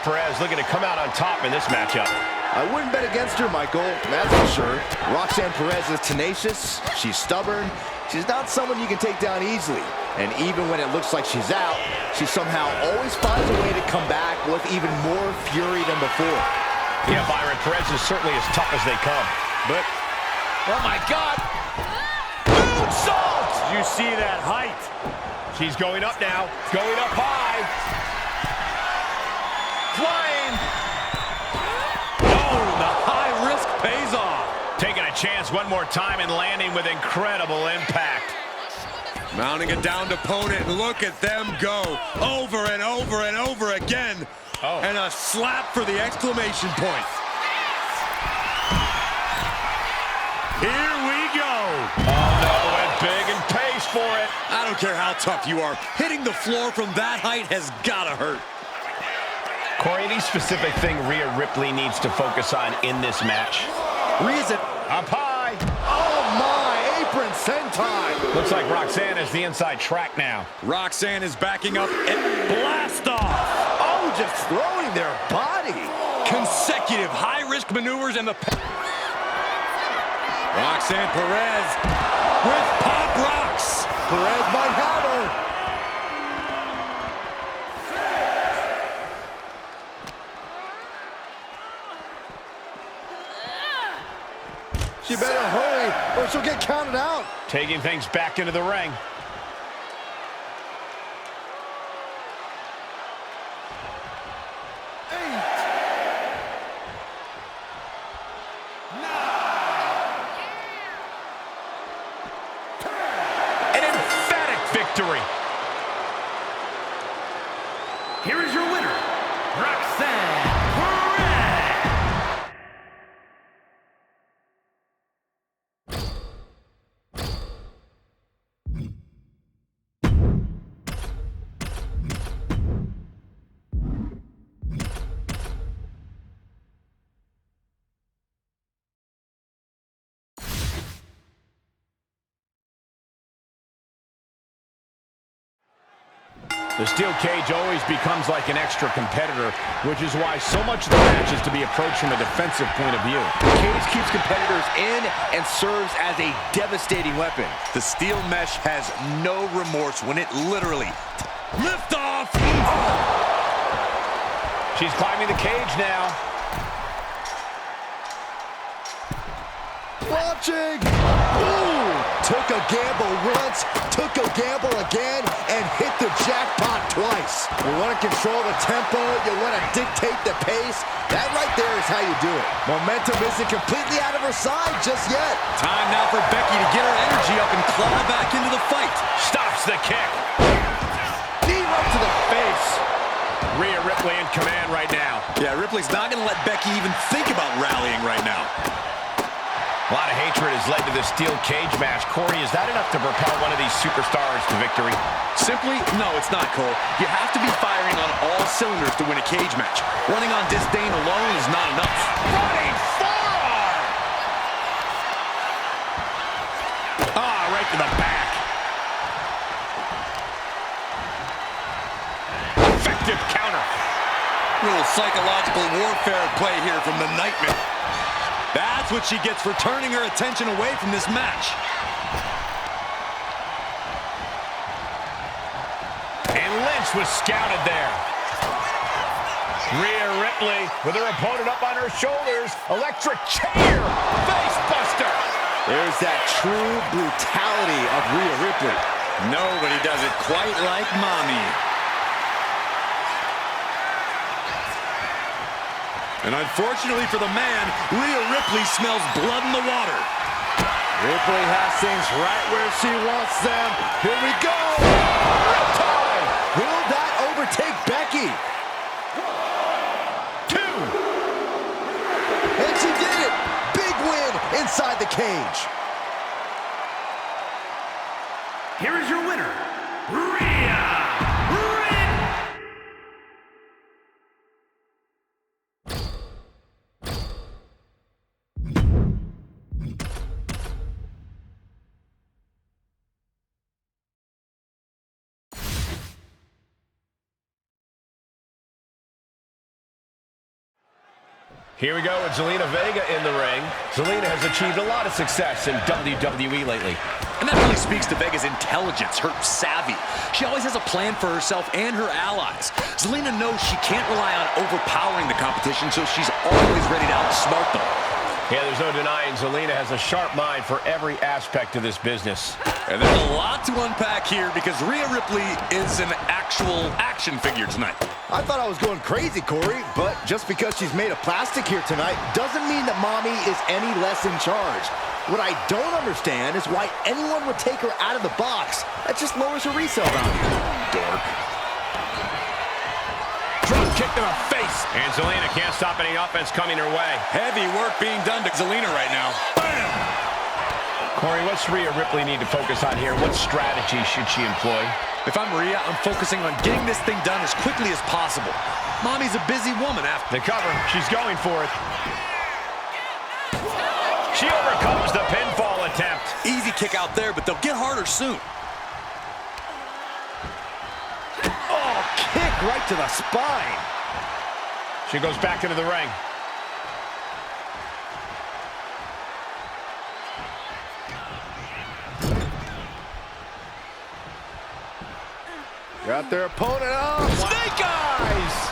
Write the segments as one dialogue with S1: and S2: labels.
S1: Perez looking to come out on top in this matchup.
S2: I wouldn't bet against her, Michael, that's for sure. Roxanne Perez is tenacious, she's stubborn, she's not someone you can take down easily. And even when it looks like she's out, she somehow always finds a way to come back with even more fury than before.
S1: Yeah, Byron, Perez is certainly as tough as they come. But, oh my God! Moonsault!
S3: Did you see that height?
S1: She's going up now, going up high. Flying!
S3: Oh, the high risk pays off.
S1: Taking a chance one more time and landing with incredible impact.
S4: Mounting a downed opponent, and look at them go over and over and over again.
S1: Oh.
S4: And a slap for the exclamation point. Here we go.
S1: Oh no, went big and pays for it.
S4: I don't care how tough you are. Hitting the floor from that height has gotta hurt.
S1: Corey, any specific thing Rhea Ripley needs to focus on in this match?
S2: Rhea's it
S1: Up high.
S2: oh my, apron sentai.
S1: Looks like Roxanne is the inside track now.
S4: Roxanne is backing up and blast off.
S2: Oh, just throwing their body.
S4: Consecutive high-risk maneuvers and the... Roxanne Perez with pop rocks.
S2: Perez might have her. She better hurry or she'll get counted out.
S1: Taking things back into the ring. An emphatic victory.
S3: Here is your winner, Roxanne Perez.
S1: The steel cage always becomes like an extra competitor, which is why so much of the match is to be approached from a defensive point of view.
S2: The cage keeps competitors in and serves as a devastating weapon.
S4: The steel mesh has no remorse when it literally... Lift off!
S1: She's climbing the cage now.
S2: Watching. Ooh, took a gamble once, took a gamble again, and hit the jackpot twice. You want to control the tempo, you want to dictate the pace. That right there is how you do it. Momentum isn't completely out of her side just yet.
S4: Time now for Becky to get her energy up and claw back into the fight.
S1: Stops the kick.
S2: Knee right to the face.
S1: Rhea Ripley in command right now.
S4: Yeah, Ripley's not going to let Becky even think about rallying right now.
S1: A lot of hatred has led to this steel cage match. Corey, is that enough to propel one of these superstars to victory?
S4: Simply, no, it's not, Cole. You have to be firing on all cylinders to win a cage match. Running on disdain alone is not enough.
S1: Running forearm! Ah, right to the back. Effective counter.
S4: A little psychological warfare play here from the Nightmare. That's what she gets for turning her attention away from this match.
S1: And Lynch was scouted there. Rhea Ripley with her opponent up on her shoulders. Electric chair. Face buster.
S2: There's that true brutality of Rhea Ripley.
S4: Nobody does it quite like Mommy. And unfortunately for the man, Rhea Ripley smells blood in the water.
S2: Ripley has things right where she wants them. Here we go.
S1: Riptide.
S2: Will that overtake Becky?
S1: 2.
S2: And she did it. Big win inside the cage.
S3: Here is your winner,
S1: Here we go with Zelina Vega in the ring. Zelina has achieved a lot of success in WWE lately.
S4: And that really speaks to Vega's intelligence, her savvy. She always has a plan for herself and her allies. Zelina knows she can't rely on overpowering the competition, so she's always ready to outsmart them.
S1: Yeah, there's no denying Zelina has a sharp mind for every aspect of this business.
S4: And there's a lot to unpack here because Rhea Ripley is an actual action figure tonight.
S2: I thought I was going crazy, Corey, but just because she's made of plastic here tonight doesn't mean that Mommy is any less in charge. What I don't understand is why anyone would take her out of the box. That just lowers her resale value.
S4: Dork.
S1: Drop kick to the face. And Zelina can't stop any offense coming her way.
S4: Heavy work being done to Zelina right now. Bam!
S1: Corey, what's Rhea Ripley need to focus on here? What strategy should she employ?
S4: If I'm Rhea, I'm focusing on getting this thing done as quickly as possible. Mommy's a busy woman after
S1: the cover. She's going for it. She overcomes the pinfall attempt.
S4: Easy kick out there, but they'll get harder soon.
S2: Oh, kick right to the spine.
S1: She goes back into the ring.
S2: Got their opponent up.
S1: Snake eyes!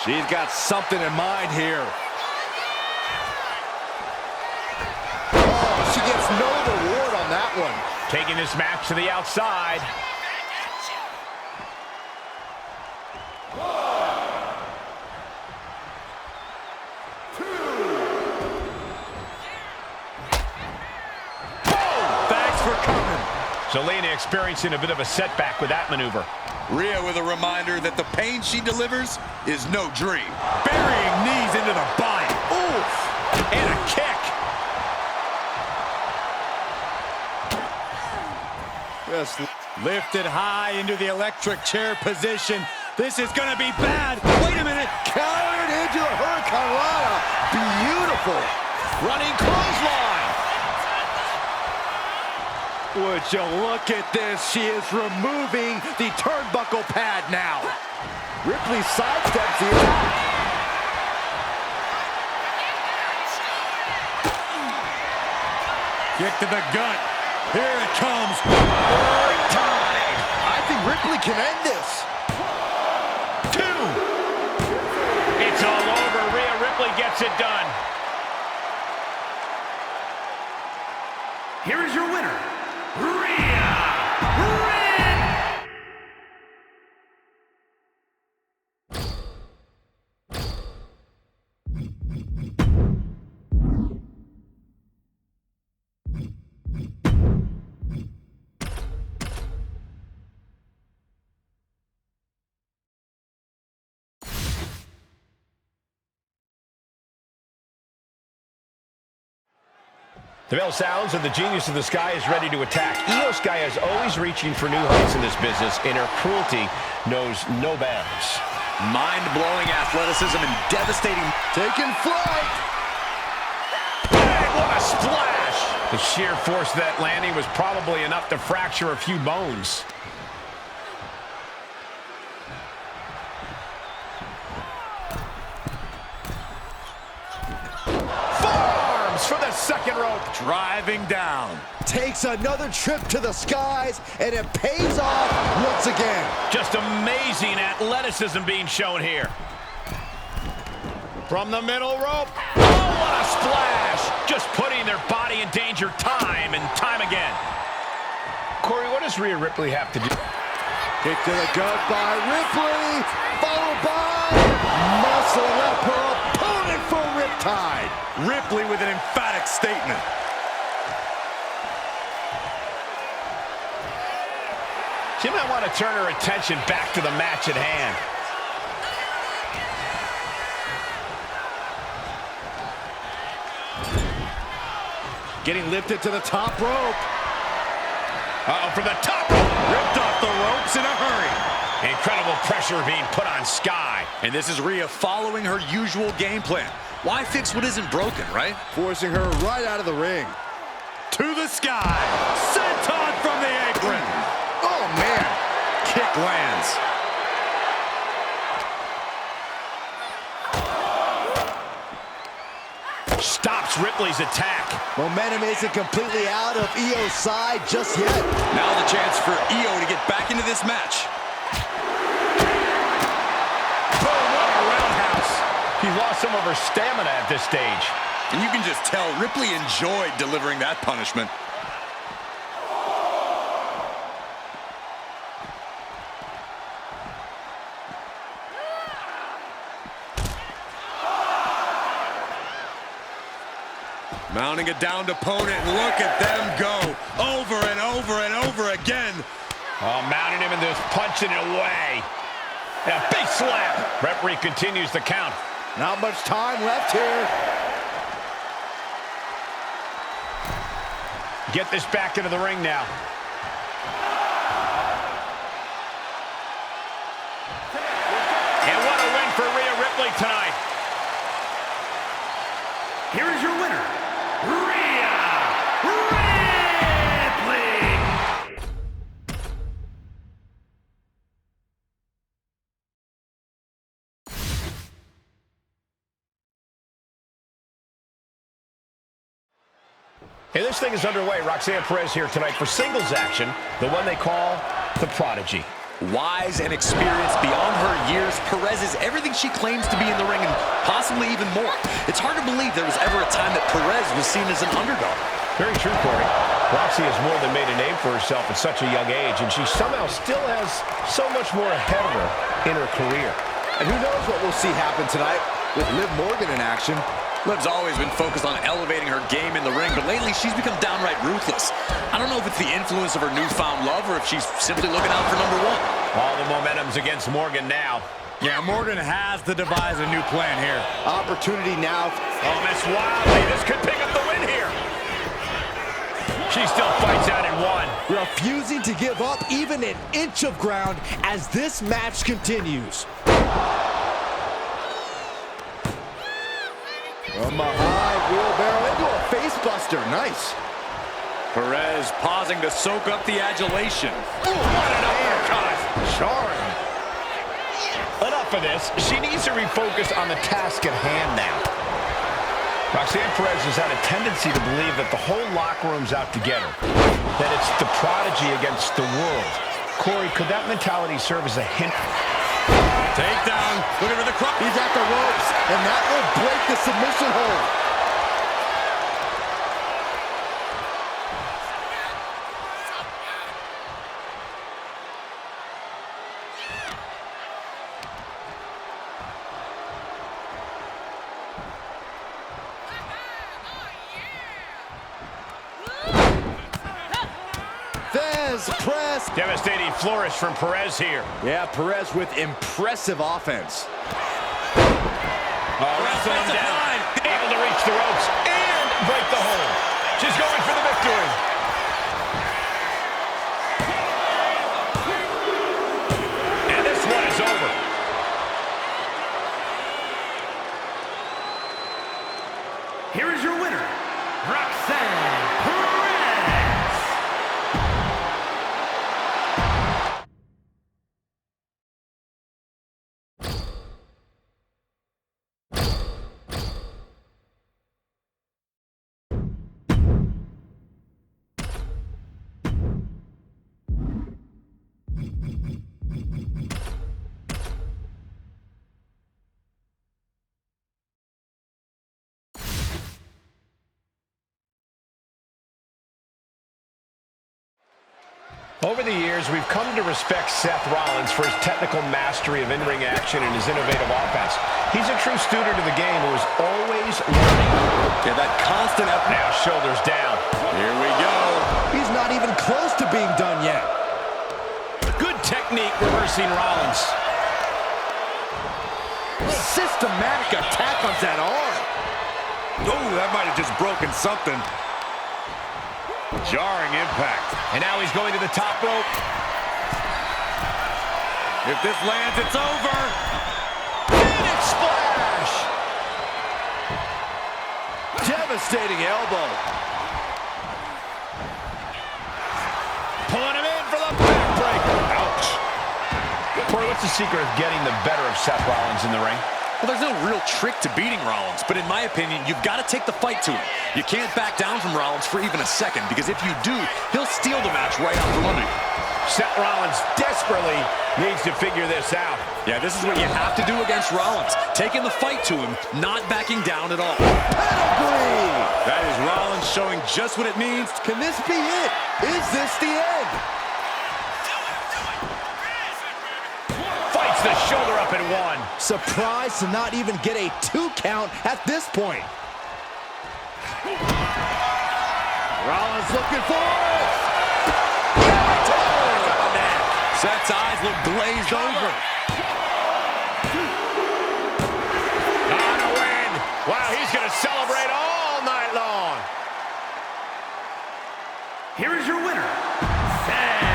S2: She's got something in mind here. Oh, she gets no reward on that one.
S1: Taking this match to the outside. Zelina experiencing a bit of a setback with that maneuver.
S4: Rhea with a reminder that the pain she delivers is no dream. Burying knees into the body.
S1: Oof! And a kick.
S2: Just
S4: Lifted high into the electric chair position. This is going to be bad. Wait a minute.
S2: countered into a Hurricane Rana. Beautiful.
S1: Running clothesline.
S2: Would you look at this? She is removing the turnbuckle pad now. Ripley sidesteps the attack.
S4: Kick to the gut. Here it comes.
S1: Tied.
S2: I think Ripley can end this.
S1: 2. It's all over. Rhea Ripley gets it done.
S3: Here is your winner, Rhea Ripley.
S1: The bell sounds and the genius of the Sky is ready to attack. Io Sky is always reaching for new heights in this business, and her cruelty knows no bounds.
S4: Mind-blowing athleticism and devastating.
S2: Taking flight.
S1: Bang, what a splash! The sheer force of that landing was probably enough to fracture a few bones. For the second rope.
S4: Driving down.
S2: Takes another trip to the skies, and it pays off once again.
S1: Just amazing athleticism being shown here. From the middle rope. Oh, what a splash! Just putting their body in danger time and time again. Corey, what does Rhea Ripley have to do?
S2: Kick to the gut by Ripley, followed by muscle up her opponent for riptide.
S4: Ripley with an emphatic statement.
S1: She might want to turn her attention back to the match at hand.
S2: Getting lifted to the top rope.
S1: Uh-oh, from the top rope.
S4: Ripped off the ropes in a hurry.
S1: Incredible pressure being put on Sky.
S4: And this is Rhea following her usual game plan. Why fix what isn't broken, right?
S2: Forcing her right out of the ring.
S4: To the sky. Senton from the apron.
S2: Oh, man.
S4: Kick lands.
S1: stops Ripley's attack.
S2: Momentum isn't completely out of Io's side just yet.
S4: Now the chance for Io to get back into this match.
S1: Boom, what a roundhouse. She lost some of her stamina at this stage.
S4: And you can just tell Ripley enjoyed delivering that punishment. Mounting a downed opponent. Look at them go over and over and over again.
S1: Oh, mounting him and just punching it away. And a big slap. Referee continues the count.
S2: Not much time left here.
S1: Get this back into the ring now. And what a win for Rhea Ripley tonight.
S3: Here is your winner, Rhea Ripley.
S1: Hey, this thing is underway. Roxanne Perez here tonight for singles action, the one they call the Prodigy.
S4: Wise and experienced beyond her years, Perez is everything she claims to be in the ring and possibly even more. It's hard to believe there was ever a time that Perez was seen as an underdog.
S1: Very true, Corey. Roxy has more than made a name for herself at such a young age, and she somehow still has so much more ahead of her in her career.
S2: And who knows what we'll see happen tonight with Liv Morgan in action.
S4: Liv's always been focused on elevating her game in the ring, but lately she's become downright ruthless. I don't know if it's the influence of her newfound love or if she's simply looking out for number one.
S1: All the momentum's against Morgan now.
S5: Yeah, Morgan has to devise a new plan here.
S2: Opportunity now.
S1: Oh, Miss Wiley, this could pick up the win here. She still fights out in one.
S2: Refusing to give up even an inch of ground as this match continues. From behind, wheelbarrow into a facebuster. Nice.
S4: Perez pausing to soak up the adulation.
S1: Ooh, what an uppercut. Jarring. Enough of this. She needs to refocus on the task at hand now. Roxanne Perez has had a tendency to believe that the whole locker room's out to get her. That it's the Prodigy against the world. Corey, could that mentality serve as a hint?
S4: Takedown. Looking for the crop.
S2: He's at the ropes, and that will break the submission hold. Press.
S1: Devastating flourish from Perez here.
S2: Yeah, Perez with impressive offense.
S1: Wrestling him down. Able to reach the ropes and break the hold. She's going for the victory. And this one is over.
S3: Here is your winner, Roxanne Perez.
S1: Over the years, we've come to respect Seth Rollins for his technical mastery of in-ring action and his innovative offense. He's a true student of the game who is always learning.
S4: Yeah, that constant effort.
S1: Now shoulders down.
S4: Here we go.
S2: He's not even close to being done yet.
S1: Good technique reversing Rollins.
S2: Systematic attack on that arm.
S5: Oh, that might have just broken something. Jarring impact.
S1: And now he's going to the top rope.
S5: If this lands, it's over.
S1: Phoenix splash!
S2: Devastating elbow.
S1: Pulling him in for the backbreaker. Ouch. Corey, what's the secret of getting the better of Seth Rollins in the ring?
S4: Well, there's no real trick to beating Rollins, but in my opinion, you've got to take the fight to him. You can't back down from Rollins for even a second, because if you do, he'll steal the match right out from under you.
S1: Seth Rollins desperately needs to figure this out.
S4: Yeah, this is what you have to do against Rollins. Taking the fight to him, not backing down at all.
S2: Pedigree!
S5: That is Rollins showing just what it means.
S2: Can this be it? Is this the end?
S1: Fights the shoulder up in one.
S2: Surprised to not even get a 2 count at this point. Rollins looking for it.
S4: Seth's eyes look glazed over.
S1: On a win. Wow, he's going to celebrate all night long.
S3: Here is your winner, Seth.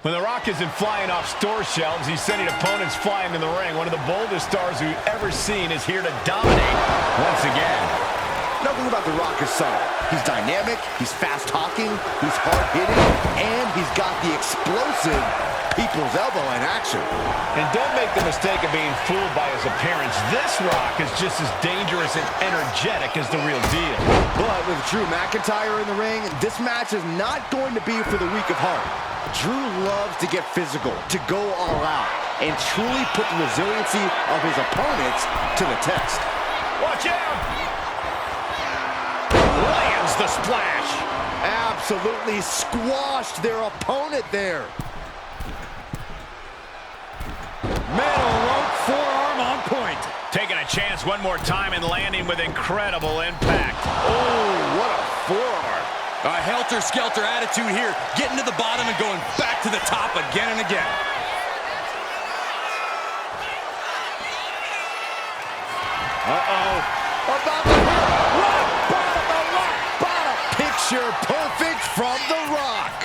S1: When The Rock isn't flying off store shelves, he's sending opponents flying in the ring. One of the boldest stars we've ever seen is here to dominate once again.
S2: Nothing about The Rock is subtle. He's dynamic, he's fast-talking, he's hard-hitting, and he's got the explosive people's elbow in action.
S1: And don't make the mistake of being fooled by his appearance. This Rock is just as dangerous and energetic as the real deal.
S2: But with Drew McIntyre in the ring, this match is not going to be for the weak of heart. Drew loves to get physical, to go all out, and truly put the resiliency of his opponents to the test.
S1: Watch out! Lands the splash.
S2: Absolutely squashed their opponent there.
S5: Metal rope forearm on point.
S1: Taking a chance one more time and landing with incredible impact.
S2: Oh, what a forearm.
S4: A helter-skelter attitude here, getting to the bottom and going back to the top again and again.
S2: Uh-oh. About to hit. Rock bottom, the rock bottom. Picture perfect from The Rock.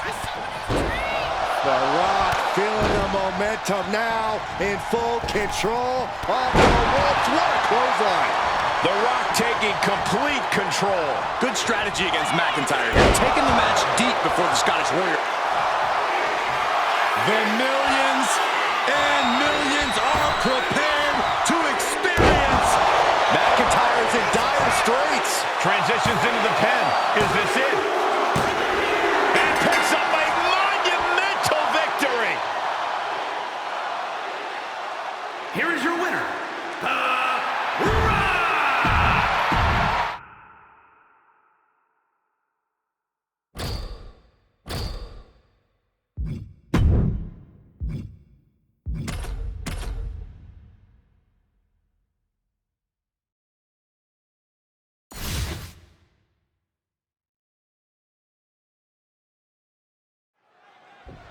S2: The Rock feeling the momentum now, in full control of the ropes. What a clothesline.
S1: The Rock taking complete control.
S4: Good strategy against McIntyre here, taking the match deep before the Scottish Warrior.
S5: The millions and millions are prepared to experience.
S2: McIntyre's in dire straits.
S1: Transitions into the pen. Is this it? And picks up a monumental victory.
S3: Here is your winner,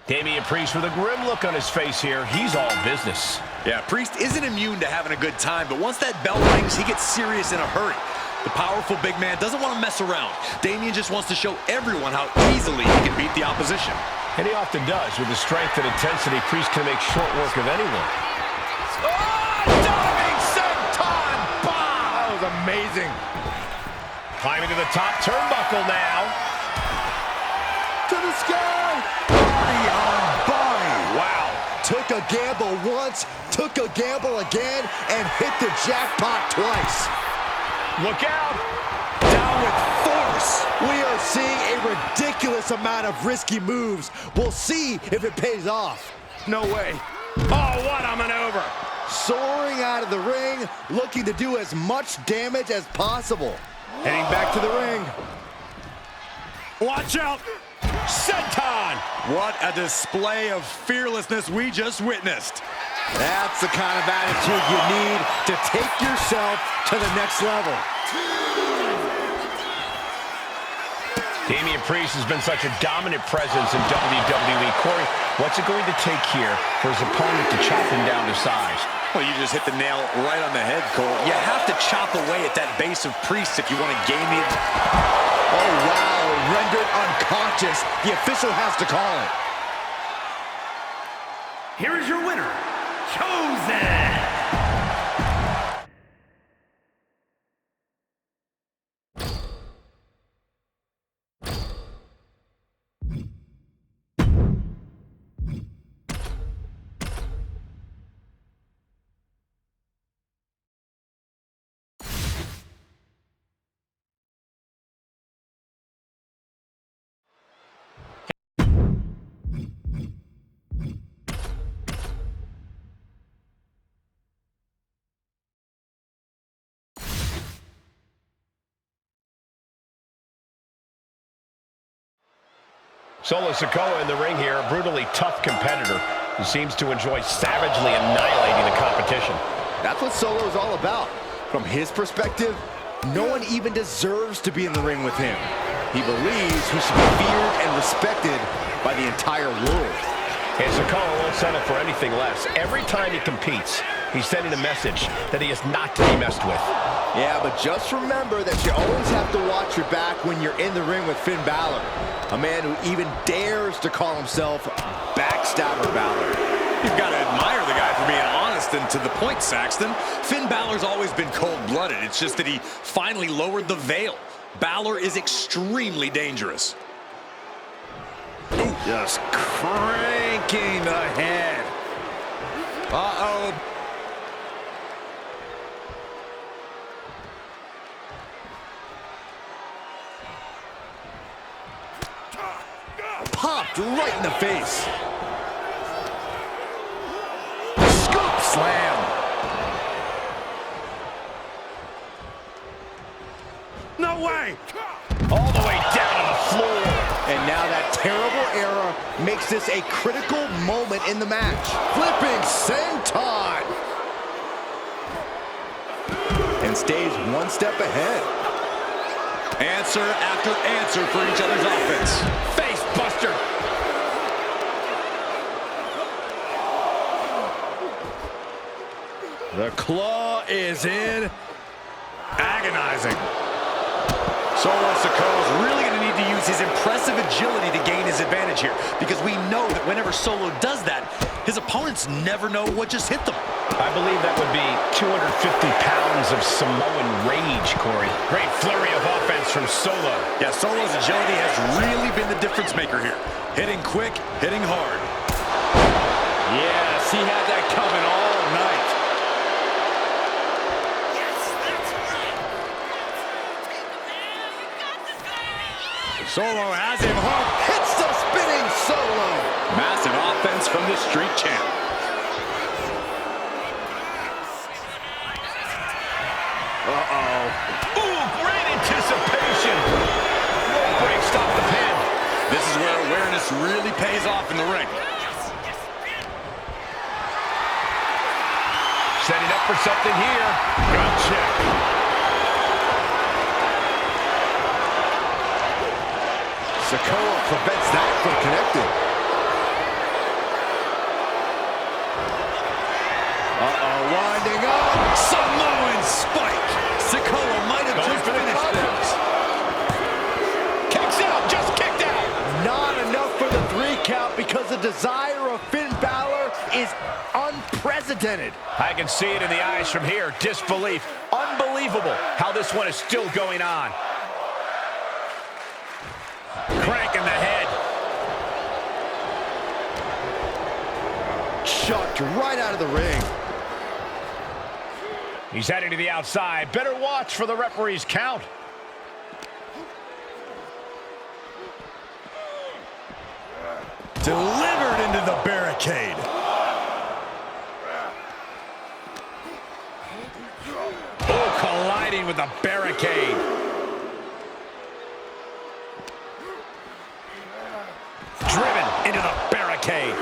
S1: Damian Priest with a grim look on his face here. He's all business.
S4: Yeah, Priest isn't immune to having a good time, but once that bell rings, he gets serious in a hurry. The powerful big man doesn't want to mess around. Damian just wants to show everyone how easily he can beat the opposition.
S1: And he often does. With the strength and intensity, Priest can make short work of anyone. Oh, diving senton bomb!
S2: That was amazing.
S1: Climbing to the top turnbuckle now.
S2: To the sky. Body on body.
S1: Wow.
S2: Took a gamble once, took a gamble again, and hit the jackpot twice.
S1: Look out.
S2: Down with force. We are seeing a ridiculous amount of risky moves. We'll see if it pays off.
S5: No way.
S1: Oh, what a maneuver.
S2: Soaring out of the ring, looking to do as much damage as possible. Heading back to the ring.
S5: Watch out.
S1: Senton.
S5: What a display of fearlessness we just witnessed.
S2: That's the kind of attitude you need to take yourself to the next level.
S1: Damian Priest has been such a dominant presence in WWE. Corey, what's it going to take here for his opponent to chop him down to size?
S4: Well, you just hit the nail right on the head, Cole. You have to chop away at that base of Priest if you want to gain the...
S2: Oh, wow. Rendered unconscious. The official has to call it.
S3: here is your winner, Chosen.
S6: Solo Sikoa in the ring here, a brutally tough competitor who seems to enjoy savagely annihilating the competition.
S2: That's what Solo is all about. From his perspective, no one even deserves to be in the ring with him. He believes he should be feared and respected by the entire world.
S6: And Sikoa won't settle for anything less. Every time he competes, he's sending a message that he is not to be messed with.
S2: Yeah, but just remember that you always have to watch your back when you're in the ring with Finn Balor, a man who even dares to call himself Backstabber Balor.
S4: You've got to admire the guy for being honest, and to the point, Saxton, Finn Balor's always been cold-blooded. It's just that he finally lowered the veil. Balor is extremely dangerous.
S5: Ooh, just cranking the head. Uh-oh.
S2: Popped right in the face.
S5: Scoop slam. No way.
S6: All the way down to the floor.
S2: And now that terrible error makes this a critical moment in the match. Flipping senton. And stays one step ahead.
S4: Answer after answer for each other's offense.
S6: Face buster.
S5: The claw is in. Agonizing.
S4: Solo Sikoa is really going to need to use his impressive agility to gain his advantage here, because we know that whenever Solo does that, his opponents never know what just hit them.
S6: I believe that would be 250 pounds of Samoan rage, Corey. Great flurry of offense from Solo.
S4: Yeah, Solo's agility has really been the difference maker here. Hitting quick, hitting hard.
S5: Yes, he had that coming all night. Solo has him hooked.
S2: Hits the spinning Solo.
S4: Massive offense from the Street Champ.
S2: Uh-oh.
S6: Ooh, great anticipation. Rope break, stop the pin.
S4: This is where awareness really pays off in the ring.
S6: Setting up for something here. Gut check.
S2: Sikoa prevents that from connecting. Uh-oh, winding up.
S4: Samoan spike. Sikoa might have just finished this.
S6: Kicks out, just kicked out.
S2: Not enough for the 3 count because the desire of Finn Balor is unprecedented.
S6: I can see it in the eyes from here. Disbelief. Unbelievable how this one is still going on. Crank in the head.
S2: Chucked right out of the ring.
S6: He's heading to the outside. Better watch for the referee's count.
S5: Delivered into the barricade.
S6: Oh, colliding with the barricade. Driven into the barricade.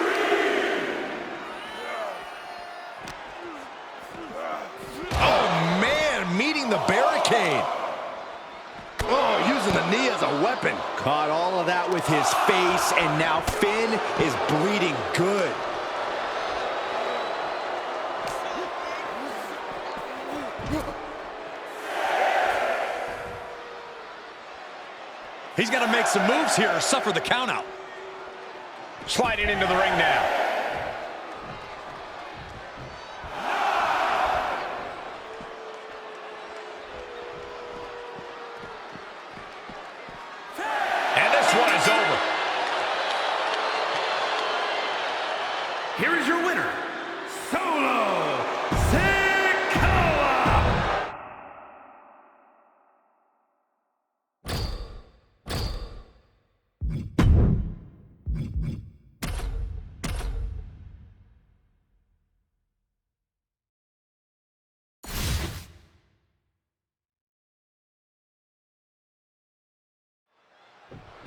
S2: Oh, man, meeting the barricade. Oh, using the knee as a weapon. Caught all of that with his face, and now Finn is bleeding good.
S4: He's got to make some moves here or suffer the countout.
S6: Sliding into the ring now. is over.
S3: Here is your winner, Solo Sikoa!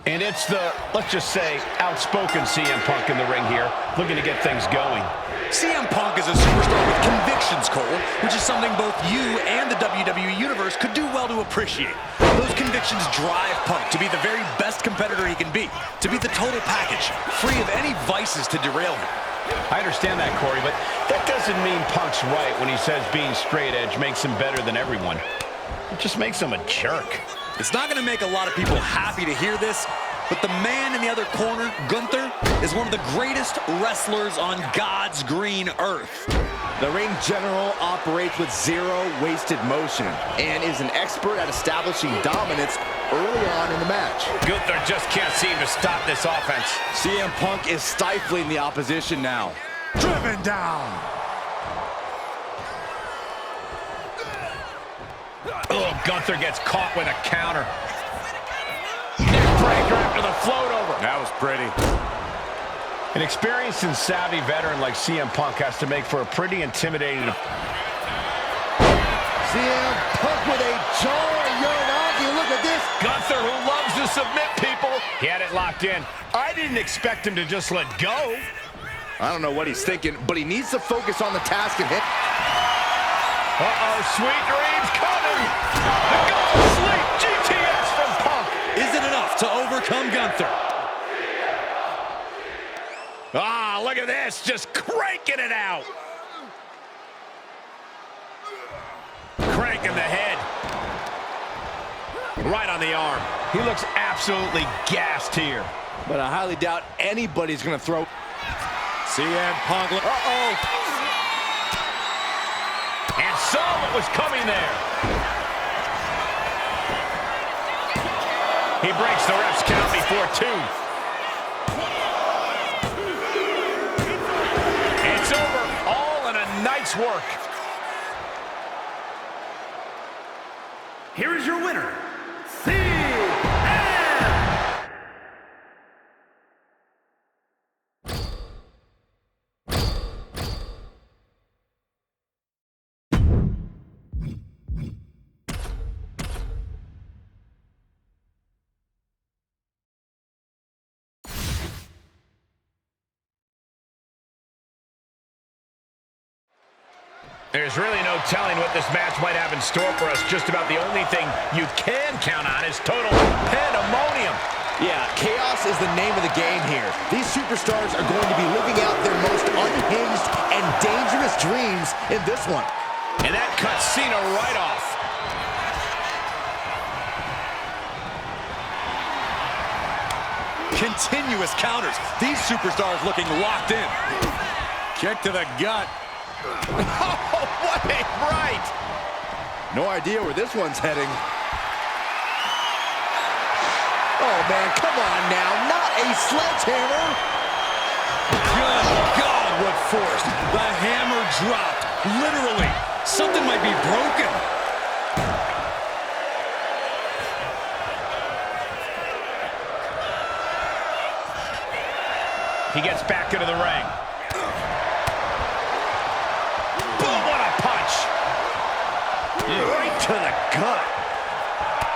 S6: And it's the, let's just say, outspoken CM Punk in the ring here, looking to get things going.
S4: CM Punk is a superstar with convictions, Cole, which is something both you and the WWE Universe could do well to appreciate. Those convictions drive Punk to be the very best competitor he can be, to be the total package, free of any vices to derail him.
S6: I understand that, Corey, but that doesn't mean Punk's right when he says being straight edge makes him better than everyone. It just makes him a jerk.
S4: It's not going to make a lot of people happy to hear this, but the man in the other corner, Gunther, is one of the greatest wrestlers on God's green earth.
S2: The ring general operates with zero wasted motion and is an expert at establishing dominance early on in the match.
S6: Gunther just can't seem to stop this offense.
S2: CM Punk is stifling the opposition now.
S5: Driven down.
S6: Oh, Gunther gets caught with a counter. Neckbreaker after the float over.
S5: That was pretty.
S6: An experienced and savvy veteran like CM Punk has to make for a pretty intimidating...
S2: CM Punk with a jarring Uranagi. Look at this.
S6: Gunther, who loves to submit people. He had it locked in. I didn't expect him to just let go.
S2: I don't know what he's thinking, but he needs to focus on the task at hand.
S6: Uh-oh, sweet dreams coming. The go to sleep. GTS from Punk.
S4: Is it enough to overcome Gunther?
S6: Ah, look at this. Just cranking it out. Cranking the head. Right on the arm. He looks absolutely gassed here.
S2: But I highly doubt anybody's going to throw.
S5: CM Punk.
S2: Uh-oh.
S6: And saw what was coming there. He breaks the ref's count before 2. It's over. All in a night's work.
S3: Here is your winner, CM!
S6: There's really no telling what this match might have in store for us. Just about the only thing you can count on is total pandemonium.
S2: Yeah, chaos is the name of the game here. These superstars are going to be living out their most unhinged and dangerous dreams in this one.
S6: And that cuts Cena right off.
S4: Continuous counters. These superstars looking locked in.
S5: Kick to the gut.
S6: Oh, what a right!
S2: No idea where this one's heading. Oh, man, come on now. Not a sledgehammer.
S4: Good God, what force. The hammer dropped. Literally. Something might be broken.
S6: He gets back into the ring. Boom, what a punch. Right to the gut.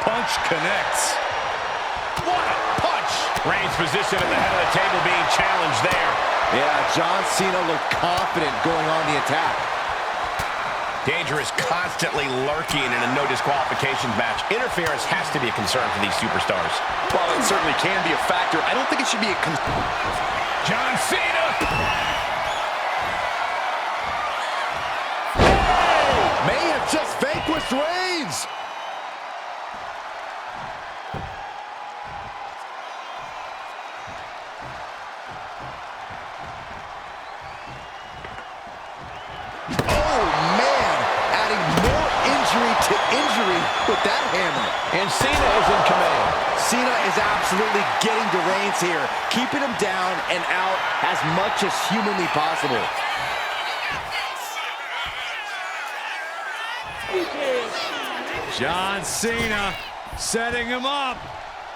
S4: Punch connects.
S6: What a punch. Reigns' position at the head of the table being challenged there.
S2: Yeah, John Cena looked confident going on the attack.
S6: Danger is constantly lurking in a no disqualifications match. Interference has to be a concern for these superstars.
S4: While it certainly can be a factor, I don't think it should be a
S6: John Cena!
S2: May have just vanquished Reigns. Oh, man, adding more injury to injury with that hammer.
S1: And Cena is in command.
S2: Cena is absolutely getting to Reigns here, keeping him down and out as much as humanly possible.
S5: John Cena setting him up.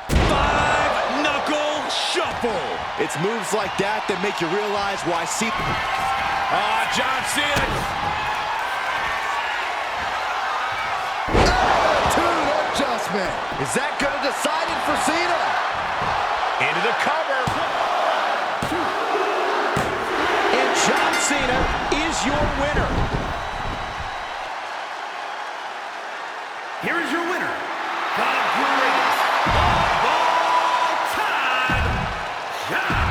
S5: Five-knuckle shuffle.
S2: It's moves like that that make you realize why Cena...
S5: John Cena.
S2: Attitude adjustment. Is that going to decide it for Cena?
S1: Into the cover.
S2: And John Cena is your winner.
S3: Here is your winner, the greatest of all time, John.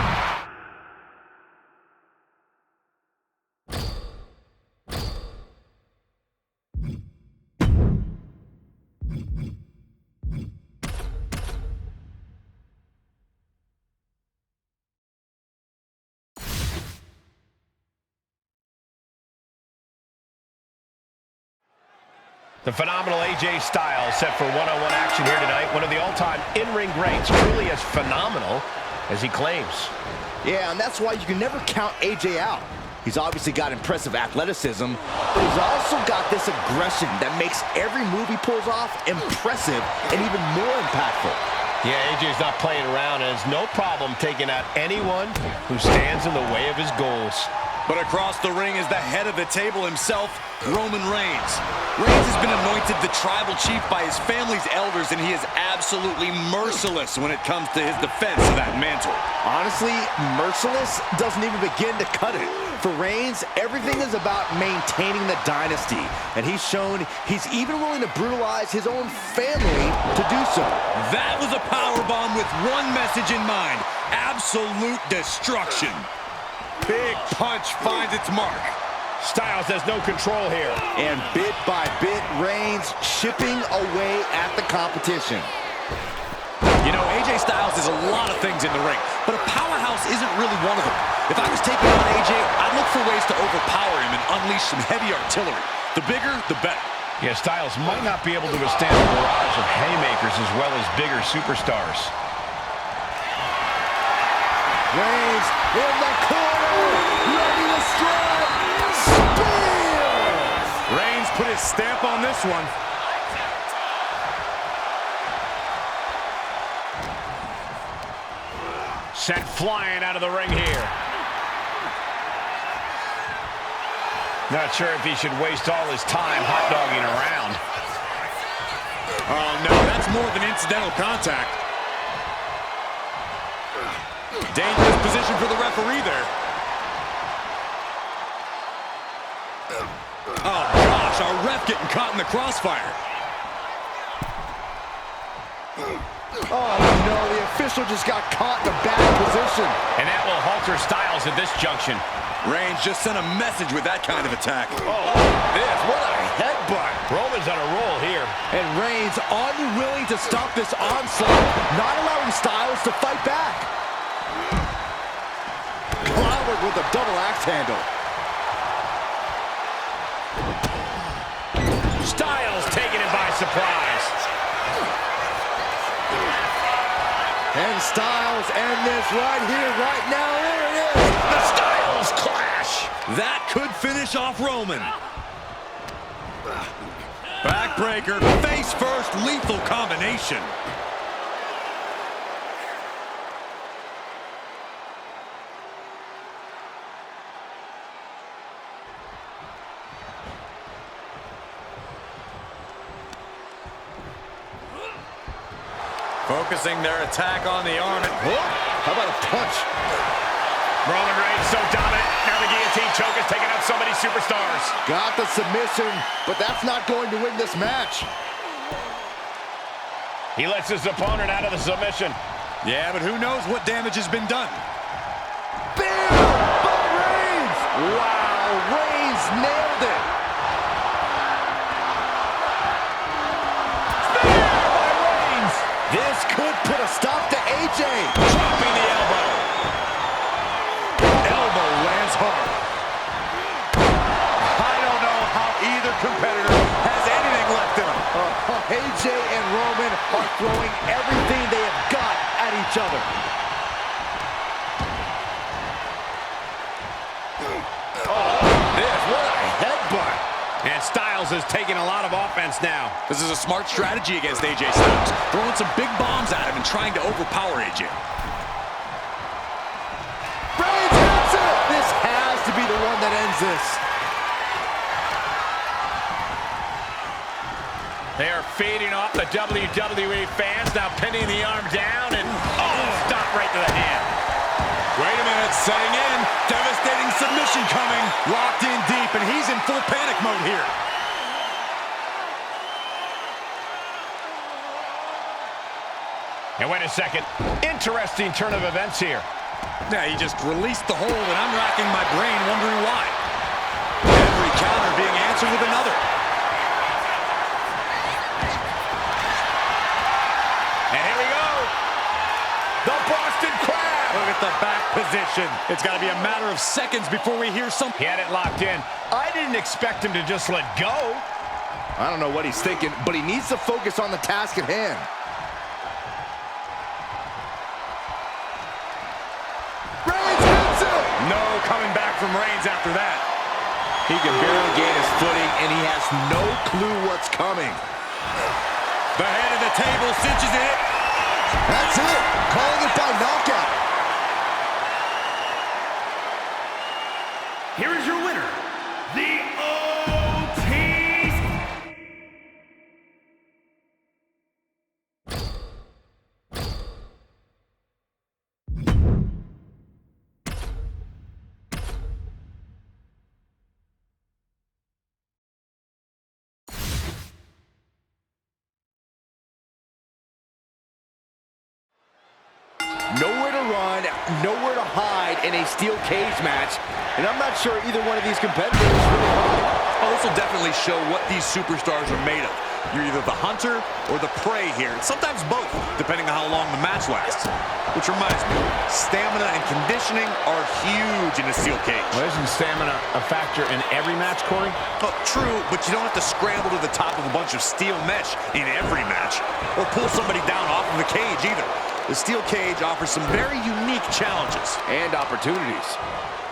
S6: The phenomenal AJ Styles set for one-on-one action here tonight. One of the all-time in-ring greats, truly as phenomenal as he claims.
S2: Yeah, and that's why you can never count AJ out. He's obviously got impressive athleticism, but he's also got this aggression that makes every move he pulls off impressive and even more impactful.
S6: Yeah, AJ's not playing around and has no problem taking out anyone who stands in the way of his goals.
S4: But across the ring is the head of the table himself, Roman Reigns. Reigns has been anointed the tribal chief by his family's elders, and he is absolutely merciless when it comes to his defense of that mantle.
S2: Honestly, merciless doesn't even begin to cut it. For Reigns, everything is about maintaining the dynasty, and he's shown he's even willing to brutalize his own family to do so.
S4: That was a powerbomb with one message in mind: absolute destruction. Big punch finds its mark.
S6: Styles has no control here.
S2: And bit by bit, Reigns chipping away at the competition.
S4: You know, AJ Styles is a lot of things in the ring, but a powerhouse isn't really one of them. If I was taking on AJ, I'd look for ways to overpower him and unleash some heavy artillery. The bigger, the better.
S6: Yeah, Styles might not be able to withstand a barrage of haymakers as well as bigger superstars.
S2: Reigns in the corner, ready to strike. Spear!
S5: Reigns put his stamp on this one.
S6: Sent flying out of the ring here. Not sure if he should waste all his time hot-dogging around.
S5: Oh, no, that's more than incidental contact. Dangerous position for the referee there. Oh, gosh, our ref getting caught in the crossfire.
S2: Oh, no, the official just got caught in a bad position.
S6: And that will halter Styles at this junction.
S4: Reigns just sent a message with that kind of attack.
S6: Oh, this, what a headbutt. Roman's on a roll here.
S2: And Reigns unwilling to stop this onslaught, not allowing Styles to fight back. Clobbered with a double axe handle.
S6: Styles taking it by surprise.
S2: And Styles end this right here, right now. There it is.
S6: The Styles clash.
S4: That could finish off Roman. Backbreaker, face first, lethal combination. Focusing their attack on the arm.
S2: How about a punch?
S6: Roman Reigns so dominant. Now the guillotine choke is taking out so many superstars.
S2: Got the submission, but that's not going to win this match.
S6: He lets his opponent out of the submission.
S5: Yeah, but who knows what damage has been done.
S2: Bam! By Reigns! Wow, Reigns nailed it. This could put a stop to AJ.
S6: Dropping the elbow.
S5: Elbow lands hard. I don't know how either competitor has anything left in them.
S2: are throwing everything they have got at each other.
S1: What a headbutt. And Styles is taking a lot of offense now.
S4: This is a smart strategy against AJ Styles. Throwing some big bombs at him and trying to overpower AJ.
S2: Reigns hits it! This has to be the one that ends this.
S6: They are feeding off the WWE fans, now pinning the arm down and, stop right to the hand.
S5: Wait a minute, setting in. Devastating submission coming. Locked in deep, and he's in full panic mode here.
S6: And wait a second. Interesting turn of events here.
S5: Yeah, he just released the hold, and I'm racking my brain wondering why. Every counter being answered with another.
S6: And here we go. The Boston Crab.
S5: Look at the back position. It's got to be a matter of seconds before we hear something.
S6: He had it locked in. I didn't expect him to just let go.
S2: I don't know what he's thinking, but he needs to focus on the task at hand. Reigns hits it!
S5: No coming back from Reigns after that.
S2: He can barely gain his footing, and he has no clue what's coming.
S5: The head of the table cinches it.
S2: That's it! Calling it by knockout.
S3: Here is your winner, the OT's.
S2: Nowhere to run, nowhere to hide in a steel cage match. And I'm not sure either one of these competitors really hide.
S4: Oh, this will definitely show what these superstars are made of. You're either the hunter or the prey here. Sometimes both, depending on how long the match lasts. Which reminds me, stamina and conditioning are huge in a steel cage.
S6: Well, isn't stamina a factor in every match, Corey?
S4: Oh, true, but you don't have to scramble to the top of a bunch of steel mesh in every match. Or pull somebody down off of the cage either. The steel cage offers some very unique challenges.
S2: And opportunities.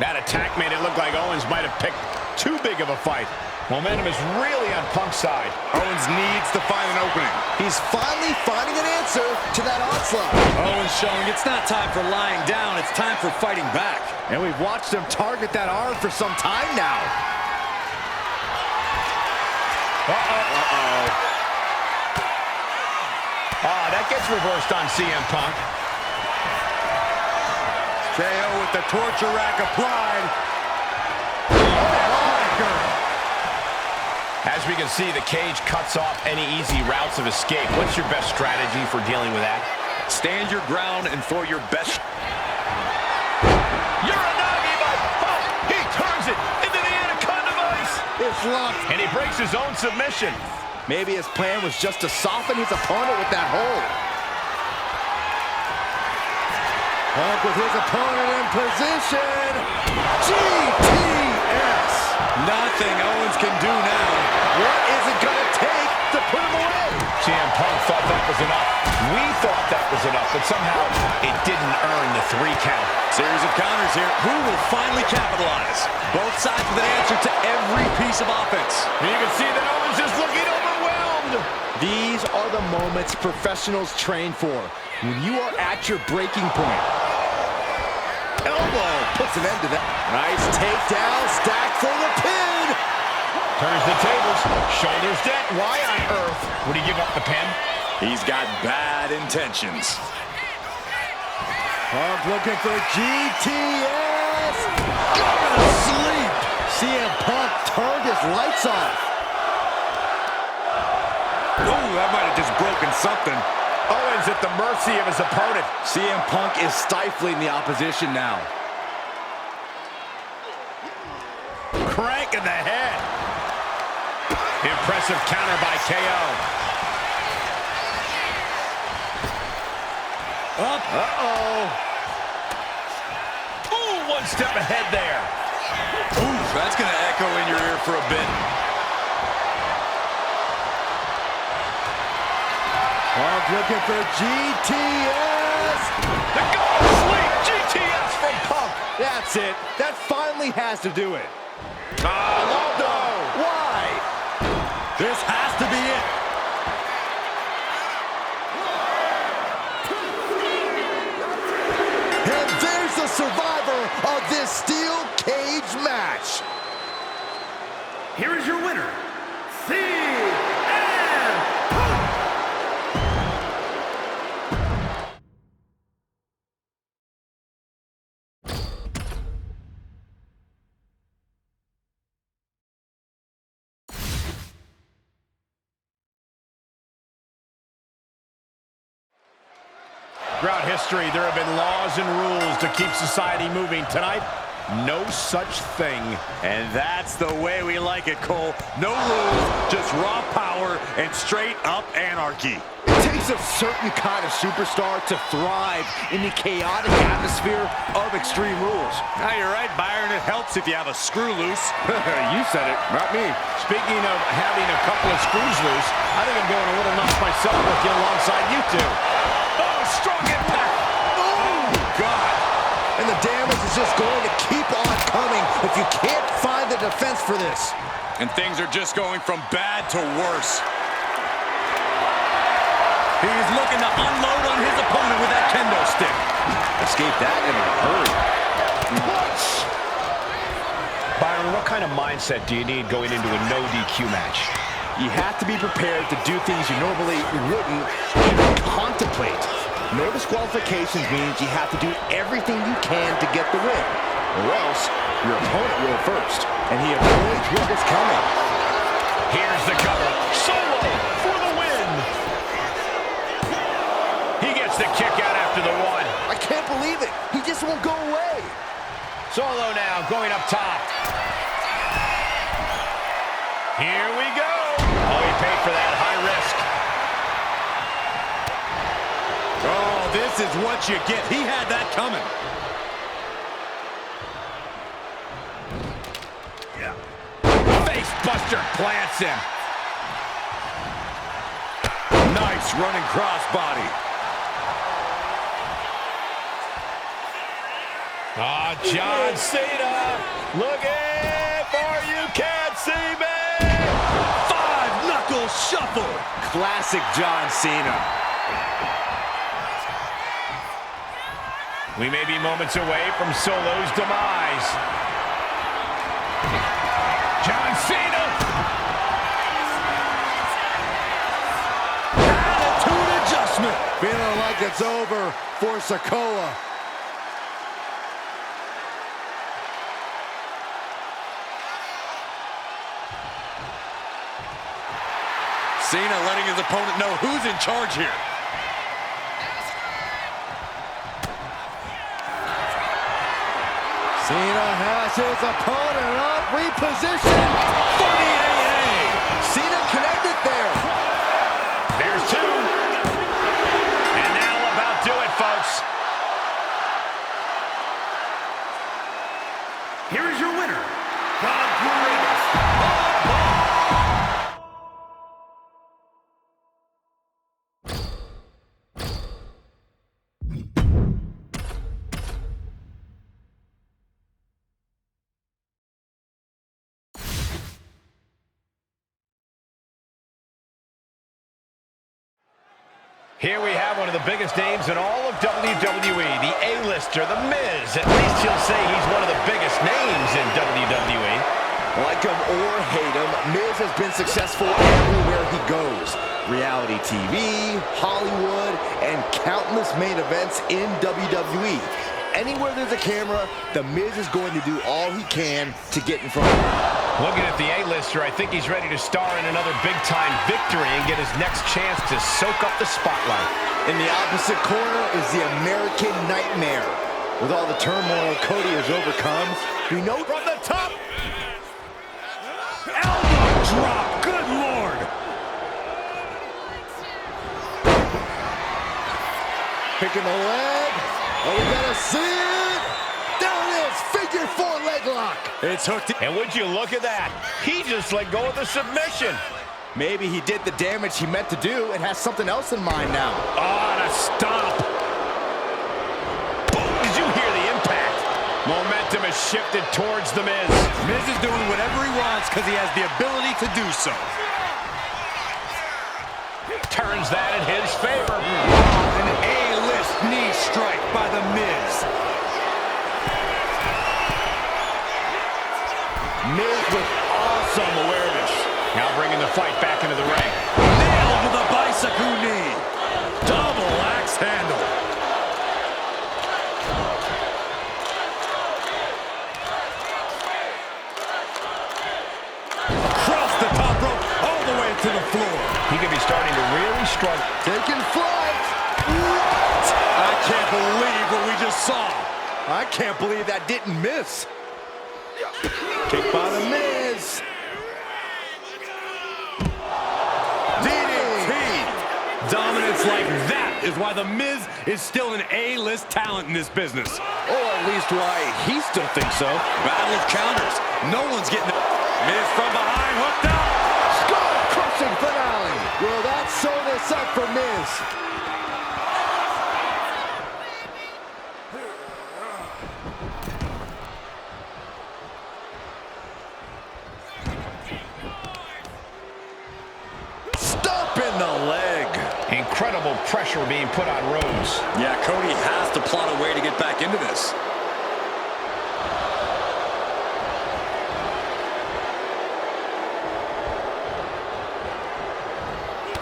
S6: That attack made it look like Owens might have picked too big of a fight. Momentum is really on Punk's side.
S5: Owens needs to find an opening.
S2: He's finally finding an answer to that onslaught.
S4: Owens showing it's not time for lying down, it's time for fighting back.
S2: And we've watched him target that arm for some time now.
S6: That gets reversed on CM Punk.
S5: KO with the torture rack applied.
S6: As we can see, the cage cuts off any easy routes of escape. What's your best strategy for dealing with that?
S4: Stand your ground and throw your best.
S6: Uranagi by Punk. He turns it into the Anaconda Vice.
S2: It's locked.
S6: And he breaks his own submission.
S2: Maybe his plan was just to soften his opponent with that hold. Punk with his opponent in position. GTS.
S4: Nothing Owens can do now.
S2: What is it going to take to put him away?
S6: CM Punk thought that was enough. We thought that was enough, but somehow it didn't earn the 3 count.
S4: Series of counters here. Who will finally capitalize? Both sides with an answer to every piece of offense.
S6: And you can see that Owens is looking overwhelmed.
S2: These are the moments professionals train for. When you are at your breaking point. Elbow puts an end to that. Nice takedown, stacked for the pin.
S6: Turns the tables, shoulders down. Why on earth would he give up the pin?
S4: He's got bad intentions.
S2: Punk looking for GTS. Going to sleep. CM Punk turned his lights off.
S5: Oh, that might have just broken something.
S6: Owens at the mercy of his opponent.
S2: CM Punk is stifling the opposition now.
S6: Crank in the head. Impressive counter by KO.
S2: Up. Uh-oh.
S6: Ooh, one step ahead there.
S4: Ooh, that's going to echo in your ear for a bit.
S2: Punk's looking for GTS.
S6: The go sleep GTS from Punk.
S2: That's it. That finally has to do it.
S6: No.
S2: Why?
S5: This has to be it.
S2: And there's the survivor of this steel cage match.
S3: Here is your winner, CM Punk.
S6: Throughout history, there have been laws and rules to keep society moving. Tonight, no such thing.
S5: And that's the way we like it, Cole. No rules, just raw power and straight up anarchy.
S2: It takes a certain kind of superstar to thrive in the chaotic atmosphere of Extreme Rules.
S5: You're right, Byron. It helps if you have a screw loose.
S2: You said it, not me.
S6: Speaking of having a couple of screws loose, I think I'm going a little nuts myself working alongside you two. Oh, strong impact. Oh, God.
S2: And the damage is just going to keep on coming if you can't find the defense for this.
S5: And things are just going from bad to worse. He's looking to unload on his opponent with that kendo stick.
S2: Escape that in a hurry.
S6: Byron, what kind of mindset do you need going into a no DQ match?
S2: You have to be prepared to do things you normally wouldn't even contemplate. No disqualifications means you have to do everything you can to get the win, or else your opponent will first, and he avoids what was coming.
S6: Here's the cover. Solo for the win. He gets the kick out after the one.
S2: I can't believe it. He just won't go away.
S6: Solo now going up top. Here we go. Oh, he paid for that. High risk.
S5: Oh, this is what you get. He had that coming.
S6: Face buster plants him.
S5: Nice running crossbody.
S6: John Cena looking for you can't see me.
S5: Five-knuckle shuffle.
S2: Classic John Cena.
S6: We may be moments away from Solo's demise. John Cena.
S5: Attitude adjustment.
S2: Feeling like it's over for Sikoa.
S5: Cena letting his opponent know who's in charge here.
S2: Cena has his opponent up, repositioned. Funny AA. Cena connected there.
S6: There's two. And that'll about do it, folks.
S3: Here is your winner, the greatest of all.
S6: Here we have one of the biggest names in all of WWE, the A-lister, The Miz. At least he'll say he's one of the biggest names in WWE.
S2: Like him or hate him, Miz has been successful everywhere he goes. Reality TV, Hollywood, and countless main events in WWE. Anywhere there's a camera, The Miz is going to do all he can to get in front of him.
S6: Looking at the A-lister, I think he's ready to star in another big-time victory and get his next chance to soak up the spotlight.
S2: In the opposite corner is the American Nightmare. With all the turmoil Cody has overcome, we know
S6: From the top.
S5: Elbow drop. Good Lord.
S2: picking the leg. Oh, we gotta see it. There it is, figure four leg lock.
S5: It's hooked.
S6: And would you look at that? He just let go of the submission.
S2: Maybe he did the damage he meant to do and has something else in mind now.
S6: Oh, and a stomp. Boom, did you hear the impact? Momentum has shifted towards The Miz.
S5: Miz is doing whatever he wants because he has the ability to do so.
S6: Turns that in his favor.
S5: An A-list knee strike by The Miz.
S2: Miz with awesome awareness.
S6: Now bringing the fight back into the ring.
S5: Nailed with a bicycle knee. Double axe handle. Across the top rope, all the way to the floor.
S6: He could be starting to really struggle.
S2: Taking flight. What?
S5: I can't believe what we just saw.
S2: I can't believe that didn't miss. Kick by The Miz.
S5: DDT. Dominance like that is why The Miz is still an A-list talent in this business.
S2: Or at least why he still thinks so.
S5: Battle of counters. No one's getting it. Miz from behind, hooked up.
S2: Skull-crushing finale. Will that sew this up for Miz? Stomp in the leg.
S6: Incredible pressure being put on Rhodes.
S4: Yeah, Cody has to plot a way to get back into this.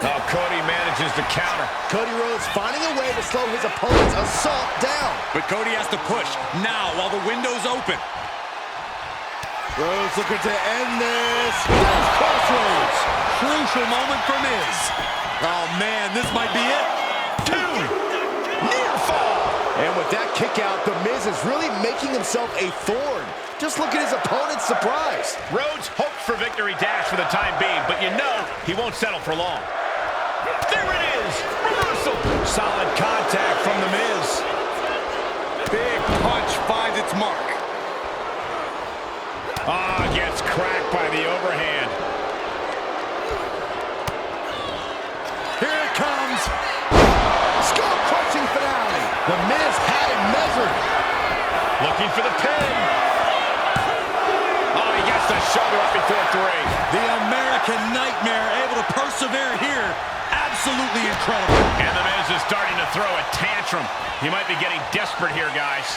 S6: Oh, Cody manages to counter.
S2: Cody Rhodes finding a way to slow his opponent's assault down.
S5: But Cody has to push now while the window's open.
S2: Rhodes looking to end this. There's Crossroads.
S5: Crucial moment for Miz. Oh, man, this might be it.
S6: Near fall.
S2: And with that kick out, The Miz is really making himself a thorn. Just look at his opponent's surprise.
S6: Rhodes hopes for victory dash for the time being, but you know he won't settle for long. There it is. Reversal. Solid contact from The Miz.
S5: Big punch finds its mark.
S6: Ah, gets cracked by the overhand.
S2: Here it comes. Skull-crushing finale. The Miz had it measured.
S6: Looking for the pin. Oh, he gets the shoulder up before three.
S5: The American Nightmare able to persevere here. Absolutely incredible.
S6: And The Miz is starting to throw a tantrum. He might be getting desperate here, guys.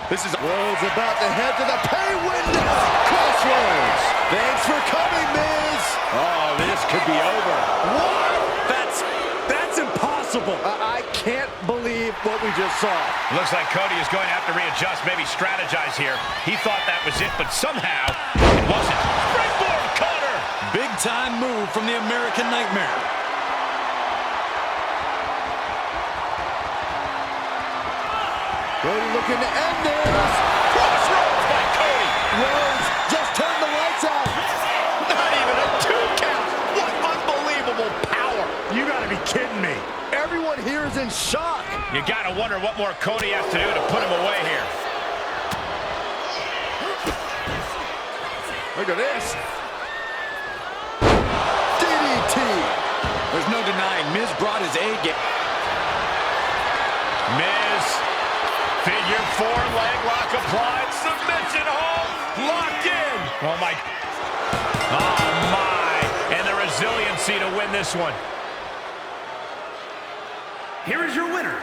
S2: This is Rhodes about to head to the pay window. Crossroads. Thanks for coming, Miz.
S6: Oh, this could be over.
S2: What?
S5: That's impossible.
S2: I can't believe what we just saw.
S6: Looks like Cody is going to have to readjust, maybe strategize here. He thought that was it, but somehow it wasn't. Springboard cutter.
S5: Big time move from the American Nightmare.
S2: Cody looking to end this.
S6: Crossroads by Cody.
S2: Rhodes just turned the lights out.
S6: Not even a 2 count. What unbelievable power.
S2: You gotta be kidding me. Everyone here is in shock.
S6: You gotta wonder what more Cody has to do to put him away here.
S2: Look at this. DDT.
S5: There's no denying Miz brought his A game.
S6: Miz, figure 4 leg lock applied, submission hold, locked in. Oh my, and the resiliency to win this one.
S3: Here is your winner,